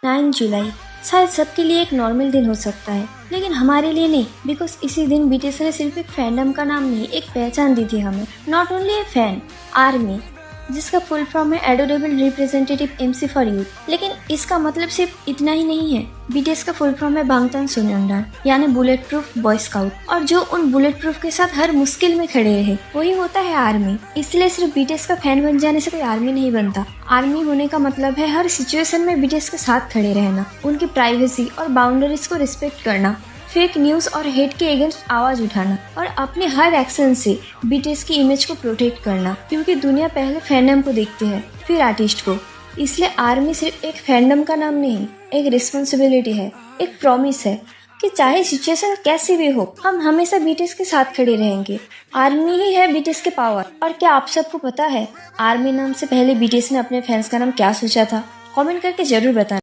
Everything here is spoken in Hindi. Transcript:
9 जुलाई शायद सबके लिए एक नॉर्मल दिन हो सकता है, लेकिन हमारे लिए नहीं, बिकॉज इसी दिन बीटीएस ने सिर्फ एक फैंडम का नाम नहीं, एक पहचान दी थी हमें। Not only A fan, army, जिसका फुल फॉर्म है adorable representative MC for youth. लेकिन इसका मतलब सिर्फ इतना ही नहीं है। बीटीएस का फुल फॉर्म है बांगटान सोन्योनडान, यानी बुलेट प्रूफ बॉय स्काउट, और जो उन बुलेट प्रूफ के साथ हर मुश्किल में खड़े रहे वही होता है आर्मी। इसलिए सिर्फ बीटीएस का फैन बन जाने से कोई आर्मी नहीं बनता। आर्मी होने का मतलब है हर सिचुएशन में बीटीएस के साथ खड़े रहना, उनकी प्राइवेसी और बाउंड्रीज को रिस्पेक्ट करना, फेक न्यूज और हेट के अगेंस्ट आवाज उठाना, और अपने हर एक्शन से बीटीएस की इमेज को प्रोटेक्ट करना, क्योंकि दुनिया पहले फैंडम को देखती है फिर आर्टिस्ट को। इसलिए आर्मी सिर्फ एक फैंडम का नाम नहीं, एक रिस्पॉन्सिबिलिटी है, एक प्रॉमिस है कि चाहे सिचुएशन कैसी भी हो, हम हमेशा बीटीएस के साथ खड़े रहेंगे। आर्मी ही है बीटीएस के पावर। और क्या आप सबको पता है आर्मी नाम से पहले बीटीएस ने अपने फैंस का नाम क्या सोचा था? कमेंट करके जरूर बताना।